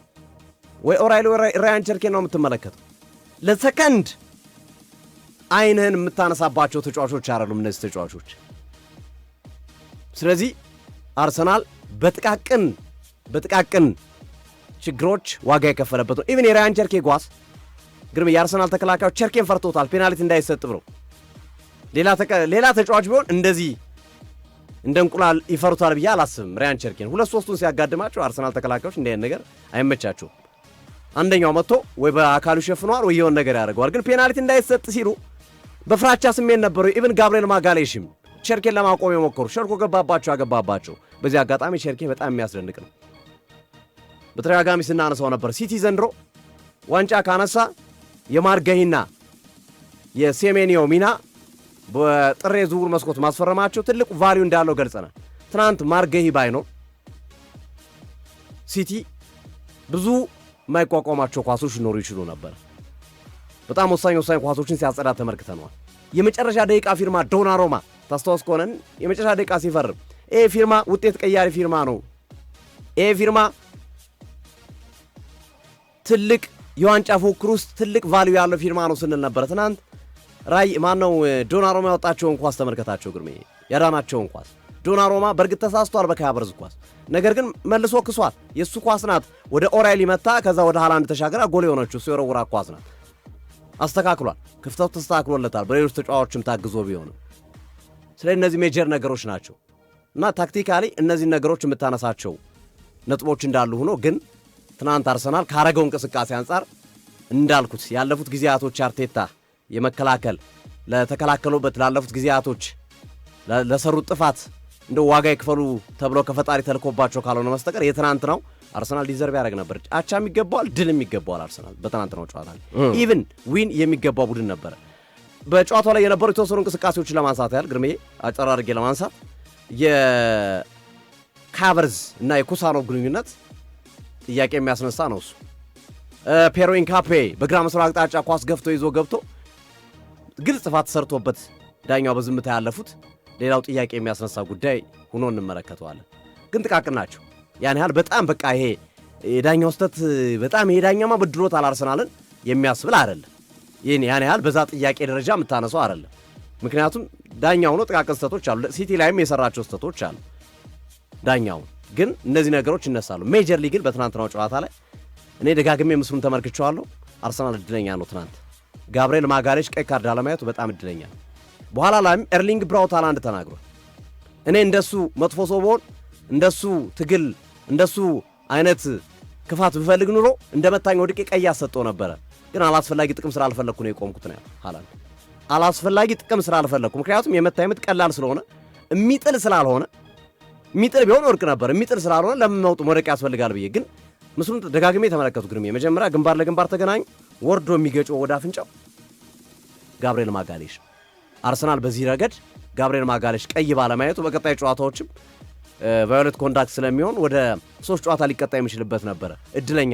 ወይ ኦራይሊ ራያን ቸርኬን ነው የምትመለከተው። ለሰከንድ አይንህን የምታነሳባቸው ተጫዋቾች አይደሉም እነዚህ ተጫዋቾች። ስለዚህ አርሰናል በጥቃቅን ችግሮች ዋጋ የከፈለበት ነው። ኢቭን የራያን ቸርኬ ጓስ ግርም የአርሰናል ተከላካዮች ቸርኬን ፈርቶታል ፔናልቲ እንዳይሰጥ ብለው። ሌላ ተጫዋች ቢሆን እንደዚህ እንደ እንቁላል ይፈሩታል ብዬ አላስብም። ራያን ቸርኬን 2-3ቱን ሲያጋድማቸው አርሰናል ተከላካዮች እንዲህ ነገር አይመቻቸውም። አንደኛው መጥቶ ወይ በአካሉ ሸፍኗል ወይ የሆነ ነገር ያደርገዋል። ግን ፔናልቲ እንዳይሰጥ ሲሉ በፍራቻ ስሜት ነበሩ። ኢቭን ጋብሪኤል ማጋሌሽም ቸርኬን ለማቆም የሞከሩ ሸርኮ አገባባቸው። በዚህ አጋጣሚ ቸርኬ በጣም የሚያስደንቅ ነው። በተደጋጋሚ ስናነሳው ነበር። ሲቲ ዘንድሮ ዋንጫ ካነሳ የማርጌይና የሴሜኒዮ ሚና በጥር የዝውውር መስኮት ማስፈረማቸው ትልቁ ቫልዩ እንዳለው ገልጸናል። ትናንት ማርጌይ ባይኖር ሲቲ ብዙ የማይቋቋማቸው ኳሶች ሊኖሩ ይችሉ ነበር። በጣም ወሳኝ ኳሶችን ሲያጸዳ ተመልክተነዋል። የመጨረሻ ደቂቃ ፊርማ ዶናሮማ ታስታውስ ከሆነን የመጨረሻ ደቂቃ ሲፈርም ይሄ ፊርማ ውጤት ቀያሪ ፊርማ ነው። ይሄ ፊርማ ትልቅ የዋንጫ ፉክክር ውስጥ ትልቅ ቫልዩ ያለው ፊርማ ነው ስንል ነበር። ትናንት ዶናሮማ ያወጣቸውን ኳስ ተመልከታቸው ግርሜ፣ ያዳናቸውን ኳስ ዶናሮማ በእርግጥ ተሳስቷል በካይ ሃቨርትዝ ኳስ፣ ነገር ግን መልሶ ክሷል። የእሱ ኳስ ናት ወደ ኦራይሊ መታ፣ ከዛ ወደ ሃላንድ ተሻገራ ጎል የሆነችው እሱ የወረወራ ኳስ ናት። አስተካክሏል፣ ክፍተቱ ተስተካክሎለታል በሌሎች ተጫዋቾችም ታግዞ ቢሆንም። ስለዚህ እነዚህ ሜጀር ነገሮች ናቸው እና ታክቲካሊ እነዚህ ነገሮች የምታነሳቸው ነጥቦች እንዳሉ ሆኖ ግን ትናንት አርሰናል ካረገው እንቅስቃሴ አንጻር እንዳልኩት ያለፉት ጊዜያቶች አርቴታ የመከላከል ለተከላከሉበት ላለፉት ጊዜያቶች ለሰሩት ጥፋት እንደው ዋጋ ይክፈሉ ተብሎ ከፈጣሪ ተልኮባቸው ካልሆነ መስተቀር የትናንት ነው አርሰናል ዲዘርቭ ያደርግ ነበር። አቻም ይገባዋል፣ ድልም ይገባዋል። አርሰናል በትናንት ነው ጨዋታ ኢቭን ዊን የሚገባው ቡድን ነበር። በጨዋታው ላይ የነበሩ የተወሰኑ እንቅስቃሴዎችን ለማንሳት ያህል ግርሜ አጠር አድርጌ ለማንሳት የካቨርዝ እና የኩሳኖ ግንኙነት ጥያቄ የሚያስነሳ ነው። እሱ ፔሮ ኢንካፔ በግራ መስመር አቅጣጫ ኳስ ገፍቶ ይዞ ገብቶ ግልጽ ጥፋት ሰርቶበት ዳኛው በዝምታ ያለፉት ሌላው ጥያቄ የሚያስነሳ ጉዳይ ሆኖ እንመለከተዋለን። ግን ጥቃቅን ናቸው። ያን ያህል በጣም በቃ ይሄ የዳኛው ስህተት በጣም የዳኛማ በድሎታል አርሰናልን የሚያስብል አይደለም። ያን ያህል በዛ ጥያቄ ደረጃ የምታነሰው አይደለም። ምክንያቱም ዳኛው ነው ጥቃቅን ስህተቶች አሉ። ሲቲ ላይም የሰራቸው ስህተቶች አሉ። ዳኛው ግን እነዚህ ነገሮች ይነሳሉ። ሜጀር ሊግን በትናንትናው ጨዋታ ላይ እኔ ደጋግሜ ምስሉን ተመልክቼዋለሁ። አርሰናል እድለኛ ነው። ትናንት ጋብርኤል ማጋሌሽ ቀይ ካርድ አለማየቱ በጣም እድለኛ ነው። በኋላ ላይም ኤርሊንግ ብራውት ሃላንድ ተናግሯል። እኔ እንደሱ መጥፎ ሰው ብሆን እንደሱ ትግል እንደሱ አይነት ክፋት ብፈልግ ኑሮ እንደመታኝ ወድቄ ቀይ ያሰጠው ነበረ፣ ግን አላስፈላጊ ጥቅም ስላልፈለኩ ነው የቆምኩት ነው ሃላንድ። አላስፈላጊ ጥቅም ስላልፈለኩ፣ ምክንያቱም የመታኝ ምት ቀላል ስለሆነ የሚጥል ስላልሆነ፣ የሚጥል ቢሆን ወርቅ ነበር፣ የሚጥል ስላልሆነ ለምን መውደቅ ያስፈልጋል ብዬ ግን ምስሉን ደጋግሜ ተመለከቱ። ግን የመጀመሪያ ግንባር ለግንባር ተገናኙ፣ ወርዶ የሚገጨው ወደ አፍንጫው ጋብርኤል ማጋሌሽ። አርሰናል በዚህ ረገድ ጋብርኤል ማጋሌሽ ቀይ ባለማየቱ በቀጣይ ጨዋታዎችም ቫዮሌት ኮንዳክት ስለሚሆን ወደ 3 ጨዋታ ሊቀጣ የሚችልበት ነበረ። እድለኛ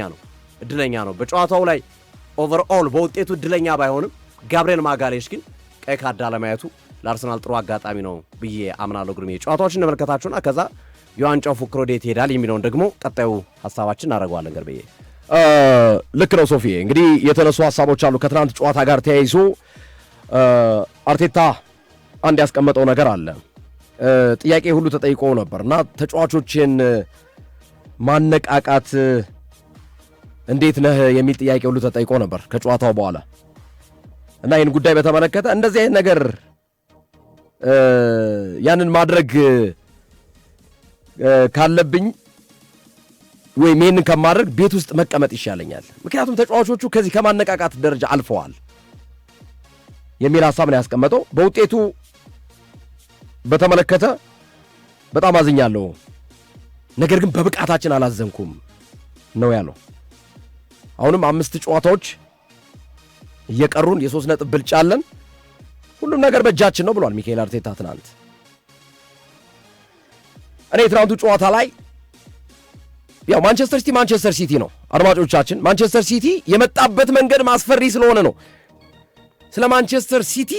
ነው በጨዋታው ላይ ኦቨርኦል በውጤቱ እድለኛ ባይሆንም ጋብርኤል ማጋሌሽ ግን ቀይ ካርድ አለማየቱ ለአርሰናል ጥሩ አጋጣሚ ነው ብዬ አምናለሁ። ግርሜ ጨዋታዎችን እንመልከታቸውና ከዛ የዋንጫው ፉክክር ወዴት ይሄዳል የሚለውን ደግሞ ቀጣዩ ሀሳባችን እናደርገዋለን። ገርቤ ልክ ነው ሶፊ። እንግዲህ የተነሱ ሀሳቦች አሉ ከትናንት ጨዋታ ጋር ተያይዞ አርቴታ አንድ ያስቀመጠው ነገር አለ። ጥያቄ ሁሉ ተጠይቆ ነበርና ተጫዋቾችን ማነቃቃት እንዴት ነህ የሚል ጥያቄ ሁሉ ተጠይቆ ነበር ከጨዋታው በኋላ እና ይህን ጉዳይ በተመለከተ እንደዚህ አይነት ነገር ያንን ማድረግ ካለብኝ ወይም ይህንን ከማድረግ ቤት ውስጥ መቀመጥ ይሻለኛል፣ ምክንያቱም ተጫዋቾቹ ከዚህ ከማነቃቃት ደረጃ አልፈዋል የሚል ሀሳብ ነው ያስቀመጠው። በውጤቱ በተመለከተ በጣም አዝኛለሁ፣ ነገር ግን በብቃታችን አላዘንኩም ነው ያለው። አሁንም 5 ጨዋታዎች እየቀሩን የ3 ነጥብ ብልጫ አለን፣ ሁሉም ነገር በእጃችን ነው ብሏል ሚካኤል አርቴታ ትናንት። እኔ ትናንቱ ጨዋታ ላይ ያው ማንቸስተር ሲቲ ነው አድማጮቻችን፣ ማንቸስተር ሲቲ የመጣበት መንገድ ማስፈሪ ስለሆነ ነው ስለ ማንቸስተር ሲቲ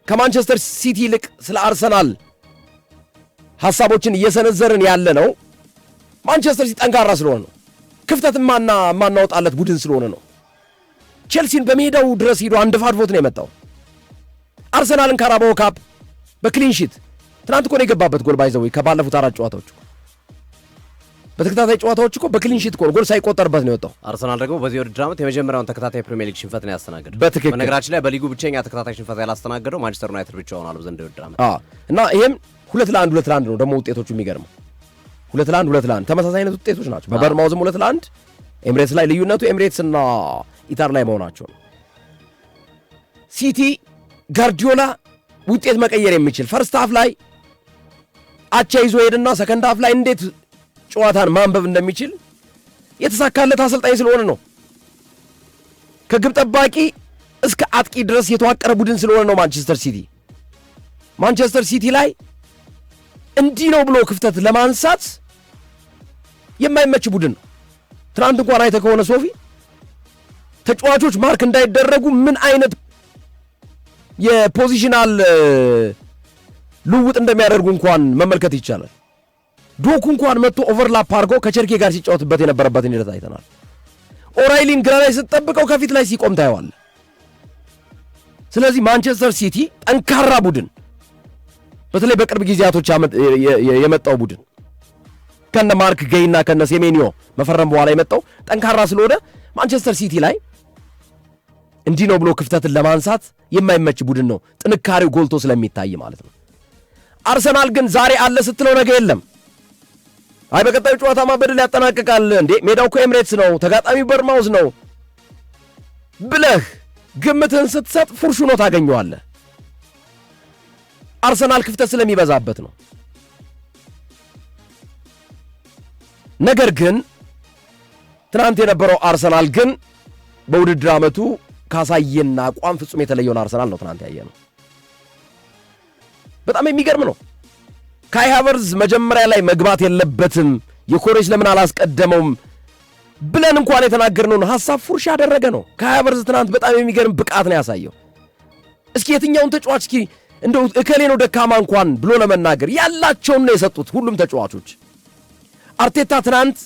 ከማንቸስተር ሲቲ ይልቅ ስለ አርሰናል ሐሳቦችን እየሰነዘርን ያለ ነው። ማንቸስተር ሲቲ ጠንካራ ስለሆነ ነው፣ ክፍተት ማናወጣለት ቡድን ስለሆነ ነው። ቼልሲን በሜዳው ድረስ ሄዶ አንድ ፋድፎት ነው የመጣው። አርሰናልን ካራባኦ ካፕ በክሊንሺት ትናንት እኮ ነው የገባበት ጎል ባይዘው ከባለፉት 4 ጨዋታዎች በተከታታይ ጨዋታዎች እኮ በክሊንሺት እኮ ጎል ሳይቆጠርበት ነው የወጣው። አርሰናል ደግሞ በዚህ ውድድር ዓመት የመጀመሪያውን ተከታታይ ፕሪሚየር ሊግ ሽንፈት ነው ያስተናገደው። በትክክል በነገራችን ላይ በሊጉ ብቸኛ ተከታታይ ሽንፈት ያላስተናገደው ማንቸስተር ዩናይትድ ብቻ ሆኗል በዘንድሮው ውድድር ዓመት። እና ይሄም 2-1 ነው ደግሞ ውጤቶቹ የሚገርመው 2-1 ተመሳሳይ አይነት ውጤቶች ናቸው። በበርማውዝም 2-1 ኤምሬትስ ላይ ልዩነቱ ኤምሬትስ እና ኢታር ላይ መሆናቸው ነው። ሲቲ ጋርዲዮላ ውጤት መቀየር የሚችል ፈርስት ሃፍ ላይ አቻ ይዞ ሄድና ሰከንድ ሃፍ ላይ እንዴት ጨዋታን ማንበብ እንደሚችል የተሳካለት አሰልጣኝ ስለሆነ ነው። ከግብ ጠባቂ እስከ አጥቂ ድረስ የተዋቀረ ቡድን ስለሆነ ነው ማንቸስተር ሲቲ ላይ እንዲህ ነው ብሎ ክፍተት ለማንሳት የማይመች ቡድን ነው። ትናንት እንኳን አይተህ ከሆነ ሶፊ ተጫዋቾች ማርክ እንዳይደረጉ ምን አይነት የፖዚሽናል ልውውጥ እንደሚያደርጉ እንኳን መመልከት ይቻላል። ዶኩ እንኳን መጥቶ ኦቨርላፕ አድርጎ ከቸርኬ ጋር ሲጫወትበት የነበረበትን ሂደት አይተናል። ኦራይሊን ግራ ላይ ስትጠብቀው ከፊት ላይ ሲቆም ታየዋል። ስለዚህ ማንቸስተር ሲቲ ጠንካራ ቡድን፣ በተለይ በቅርብ ጊዜያቶች የመጣው ቡድን ከነ ማርክ ጌይና ከነ ሴሜኒዮ መፈረም በኋላ የመጣው ጠንካራ ስለሆነ ማንቸስተር ሲቲ ላይ እንዲህ ነው ብሎ ክፍተትን ለማንሳት የማይመች ቡድን ነው፣ ጥንካሬው ጎልቶ ስለሚታይ ማለት ነው። አርሰናል ግን ዛሬ አለ ስትለው ነገ የለም። አይ በቀጣዩ ጨዋታ በድል ያጠናቅቃል እንዴ ሜዳው እኮ ኤምሬትስ ነው ተጋጣሚው በርማውዝ ነው ብለህ ግምትህን ስትሰጥ ፉርሹ ነው ታገኘዋለህ። አርሰናል ክፍተት ስለሚበዛበት ነው። ነገር ግን ትናንት የነበረው አርሰናል ግን በውድድር ዓመቱ ካሳየና አቋም ፍጹም የተለየውን አርሰናል ነው ትናንት ያየነው። በጣም የሚገርም ነው። ካይ ሃቨርዝ መጀመሪያ ላይ መግባት የለበትም የኮሬጅ ለምን አላስቀደመውም ብለን እንኳን የተናገርነውን ሐሳብ ፉርሽ ያደረገ ነው። ካይ ሃቨርዝ ትናንት በጣም የሚገርም ብቃት ነው ያሳየው። እስኪ የትኛውን ተጫዋች እስኪ እንደው እከሌ ነው ደካማ እንኳን ብሎ ለመናገር ያላቸውን ነው የሰጡት ሁሉም ተጫዋቾች። አርቴታ ትናንት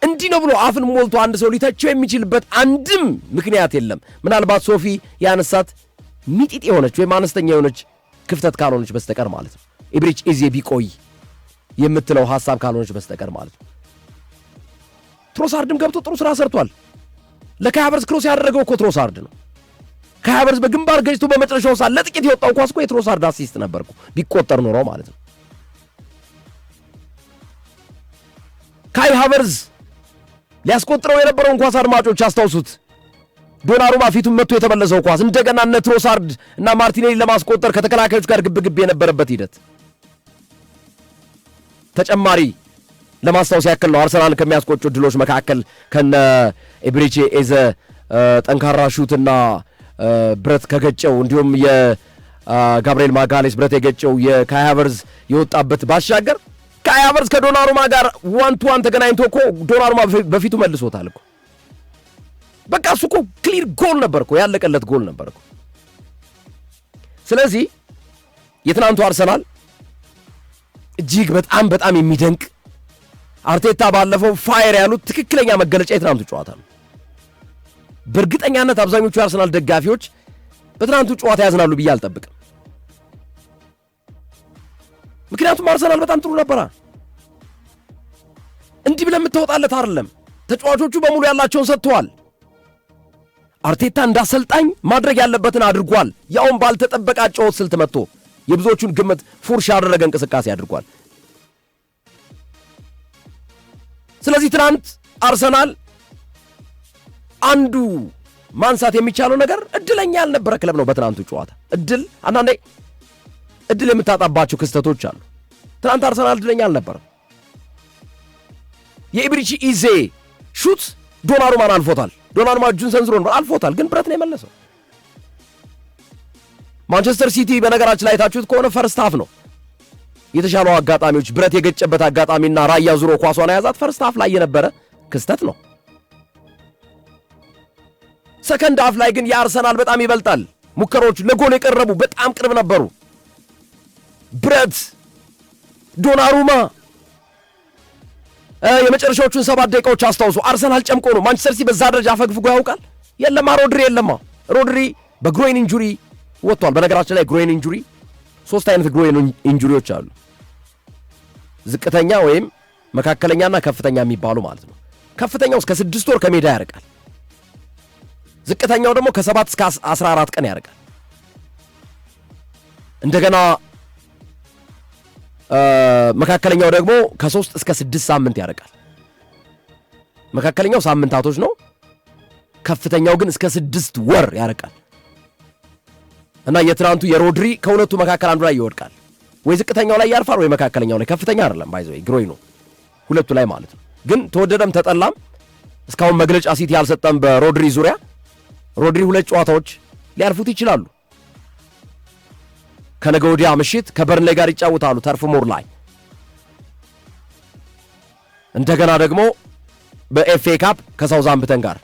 እንዲህ ነው ብሎ አፍን ሞልቶ አንድ ሰው ሊተቸው የሚችልበት አንድም ምክንያት የለም። ምናልባት ሶፊ ያነሳት ሚጢጥ የሆነች ወይም አነስተኛ የሆነች ክፍተት ካልሆነች በስተቀር ማለት ነው። ኢብሪች ኢዜ ቢቆይ የምትለው ሐሳብ ካልሆነች በስተቀር ማለት ነው። ትሮሳርድም ገብቶ ጥሩ ስራ ሰርቷል። ለካይ ሃቨርትዝ ክሮስ ያደረገው እኮ ትሮሳርድ ነው። ካይ ሃቨርትዝ በግንባር ገጭቶ በመጨረሻው ሰዓት ለጥቂት የወጣው ኳስ እኮ የትሮሳርድ አሲስት ነበርኩ ቢቆጠር ኖሮ ማለት ነው። ካይ ሃቨርትዝ ሊያስቆጥረው የነበረውን ኳስ አድማጮች አስታውሱት። ዶናሩማ ፊቱን መጥቶ የተመለሰው ኳስ እንደገና እነ ትሮሳርድ እና ማርቲኔሊ ለማስቆጠር ከተከላካዮች ጋር ግብግብ የነበረበት ሂደት ተጨማሪ ለማስታወስ ያክል ነው። አርሰናል ከሚያስቆጩ ድሎች መካከል ከነ ኤብሪቼ ኤዘ ጠንካራ ሹትና ብረት ከገጨው እንዲሁም የጋብርኤል ማጋሌስ ብረት የገጨው የካይ ሃቨርትዝ የወጣበት ባሻገር ካይ ሃቨርትዝ ከዶናሩማ ጋር ዋን ቱ ዋን ተገናኝቶ እኮ ዶናሩማ በፊቱ መልሶታል እኮ። በቃ እሱ እኮ ክሊር ጎል ነበር እኮ፣ ያለቀለት ጎል ነበር እኮ። ስለዚህ የትናንቱ አርሰናል እጅግ በጣም በጣም የሚደንቅ አርቴታ ባለፈው ፋየር ያሉት ትክክለኛ መገለጫ የትናንቱ ጨዋታ ነው። በእርግጠኛነት አብዛኞቹ የአርሰናል ደጋፊዎች በትናንቱ ጨዋታ ያዝናሉ ብዬ አልጠብቅም። ምክንያቱም አርሰናል በጣም ጥሩ ነበራ። እንዲህ ብለህ የምትወጣለት አይደለም። ተጫዋቾቹ በሙሉ ያላቸውን ሰጥተዋል። አርቴታ እንዳሰልጣኝ ማድረግ ያለበትን አድርጓል። ያውም ባልተጠበቀ አጨዋወት ስልት መጥቶ የብዙዎቹን ግምት ፉርሽ ያደረገ እንቅስቃሴ አድርጓል። ስለዚህ ትናንት አርሰናል አንዱ ማንሳት የሚቻለው ነገር እድለኛ ያልነበረ ክለብ ነው። በትናንቱ ጨዋታ አንዳንዴ እድል የምታጣባቸው ክስተቶች አሉ። ትናንት አርሰናል እድለኛ አልነበረም። የኢብሪች ኢዜ ሹት ዶናሩማን አልፎታል። ዶናሩማ እጁን ሰንዝሮ ነበር አልፎታል፣ ግን ብረት ነው የመለሰው። ማንቸስተር ሲቲ በነገራችን ላይ ታችሁት ከሆነ ፈርስት ሃፍ ነው የተሻለው አጋጣሚዎች ብረት የገጨበት አጋጣሚና ራያ ዙሮ ኳሷን ያዛት ፈርስት ሃፍ ላይ የነበረ ክስተት ነው። ሰከንድ ሃፍ ላይ ግን የአርሰናል በጣም ይበልጣል። ሙከሮች ለጎል የቀረቡ በጣም ቅርብ ነበሩ። ብረት ዶናሩማ የመጨረሻዎቹን 7 ደቂቃዎች አስታውሱ። አርሰናል ጨምቆ ነው። ማንቸስተር ሲቲ በዛ ደረጃ አፈግፍጎ ያውቃል? የለማ ሮድሪ በግሮይን ኢንጁሪ ወጥቷል። በነገራችን ላይ ግሮይን ኢንጁሪ 3 አይነት ግሮይን ኢንጁሪዎች አሉ። ዝቅተኛ ወይም መካከለኛና ከፍተኛ የሚባሉ ማለት ነው። ከፍተኛው እስከ 6 ወር ከሜዳ ያርቃል። ዝቅተኛው ደግሞ ከ7 እስከ 14 ቀን ያርቃል። እንደገና መካከለኛው ደግሞ ከ3 እስከ 6 ሳምንት ያርቃል። መካከለኛው ሳምንታቶች ነው። ከፍተኛው ግን እስከ 6 ወር ያርቃል። እና የትናንቱ የሮድሪ ከሁለቱ መካከል አንዱ ላይ ይወድቃል። ወይ ዝቅተኛው ላይ ያርፋል ወይ መካከለኛው ላይ። ከፍተኛ አይደለም ባይዘው ግሮይ ነው ሁለቱ ላይ ማለት ነው። ግን ተወደደም ተጠላም እስካሁን መግለጫ ሲቲ ያልሰጠም በሮድሪ ዙሪያ። ሮድሪ 2 ጨዋታዎች ሊያርፉት ይችላሉ። ከነገ ወዲያ ምሽት ከበርንሌይ ጋር ይጫወታሉ ተርፍ ሞር ላይ። እንደገና ደግሞ በኤፍኤ ካፕ ከሳውዛምፕተን ጋር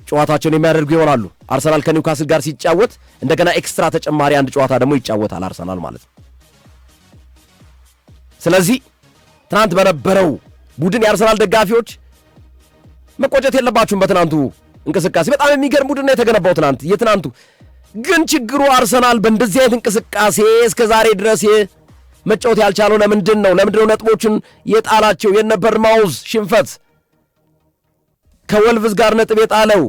ጨዋታቸውን የሚያደርጉ ይሆናሉ። አርሰናል ከኒውካስል ጋር ሲጫወት እንደገና ኤክስትራ ተጨማሪ አንድ ጨዋታ ደግሞ ይጫወታል አርሰናል ማለት ነው። ስለዚህ ትናንት በነበረው ቡድን የአርሰናል ደጋፊዎች መቆጨት የለባችሁም። በትናንቱ እንቅስቃሴ በጣም የሚገርም ቡድን ነው የተገነባው የትናንቱ ግን ችግሩ አርሰናል በእንደዚህ አይነት እንቅስቃሴ እስከ ዛሬ ድረስ መጫወት ያልቻለው ለምንድን ነው ነጥቦችን የጣላቸው? የነ በርንማውዝ ሽንፈት ከወልቭዝ ጋር ነጥብ የጣለው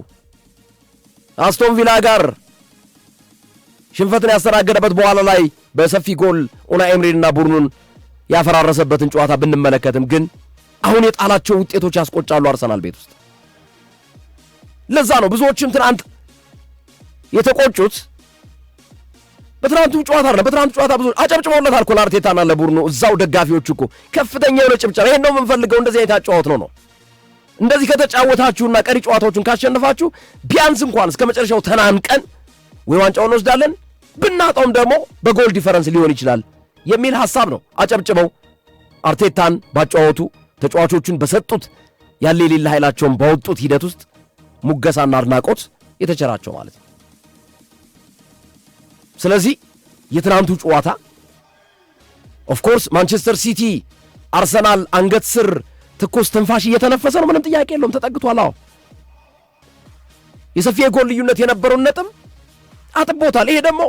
አስቶን ቪላ ጋር ሽንፈትን ያስተናገደበት በኋላ ላይ በሰፊ ጎል ኡናይ ኤምሪንና ቡድኑን ያፈራረሰበትን ጨዋታ ብንመለከትም ግን አሁን የጣላቸው ውጤቶች ያስቆጫሉ አርሰናል ቤት ውስጥ። ለዛ ነው ብዙዎችም ትናንት የተቆጩት በትናንቱ ጨዋታ አይደለም። በትናንቱ ጨዋታ ብዙ አጨብጭበውለታል እኮ ለአርቴታና ለቡድኑ እዛው ደጋፊዎች እኮ ከፍተኛ የሆነ ጭብጨባ። ይሄን ነው የምንፈልገው፣ እንደዚህ አይነት አጨዋወት ነው። እንደዚህ ከተጫወታችሁና ቀሪ ጨዋታዎችን ካሸነፋችሁ ቢያንስ እንኳን እስከ መጨረሻው ተናንቀን ወይ ዋንጫውን እንወስዳለን፣ ብናጣውም ደግሞ በጎል ዲፈረንስ ሊሆን ይችላል የሚል ሐሳብ ነው አጨብጭበው አርቴታን ባጫወቱ ተጫዋቾቹን በሰጡት ያለ የሌለ ኃይላቸውን ባወጡት ሂደት ውስጥ ሙገሳና አድናቆት የተቸራቸው ማለት ነው። ስለዚህ የትናንቱ ጨዋታ ኦፍኮርስ ማንቸስተር ሲቲ አርሰናል አንገት ስር ትኩስ ትንፋሽ እየተነፈሰ ነው፣ ምንም ጥያቄ የለውም። ተጠግቷል። አዎ የሰፊ የጎል ልዩነት የነበረውን ነጥብ አጥቦታል። ይሄ ደግሞ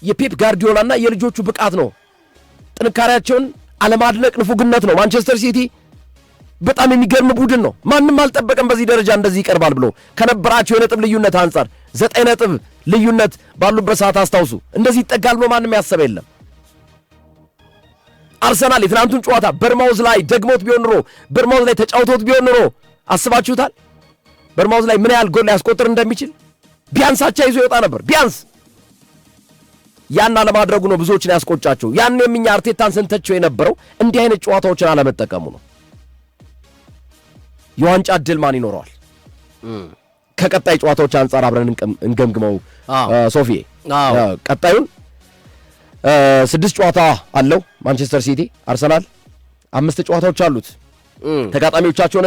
የፔፕ ጋርዲዮላና የልጆቹ ብቃት ነው። ጥንካሬያቸውን አለማድነቅ ንፉግነት ነው። ማንቸስተር ሲቲ በጣም የሚገርም ቡድን ነው። ማንም አልጠበቀም በዚህ ደረጃ እንደዚህ ይቀርባል ብሎ ከነበራቸው የነጥብ ልዩነት አንጻር 9 ነጥብ ልዩነት ባሉበት ሰዓት አስታውሱ፣ እንደዚህ ይጠጋል ብሎ ማንም ያሰበ የለም። አርሰናል የትናንቱን ጨዋታ በርማውዝ ላይ ደግሞት ቢሆን ኖሮ በርማውዝ ላይ ተጫውቶት ቢሆን ኖሮ አስባችሁታል? በርማውዝ ላይ ምን ያህል ጎል ሊያስቆጥር እንደሚችል ቢያንስ አቻ ይዞ ይወጣ ነበር። ቢያንስ ያን አለማድረጉ ነው ብዙዎችን ያስቆጫቸው። ያን የምኛ አርቴታን ስንተቸው የነበረው እንዲህ አይነት ጨዋታዎችን አለመጠቀሙ ነው። የዋንጫ ድል ማን ይኖረዋል? ከቀጣይ ጨዋታዎች አንጻር አብረን እንገምግመው። ሶፊዬ ቀጣዩን 6 ጨዋታ አለው ማንቸስተር ሲቲ። አርሰናል 5 ጨዋታዎች አሉት። ተጋጣሚዎቻቸው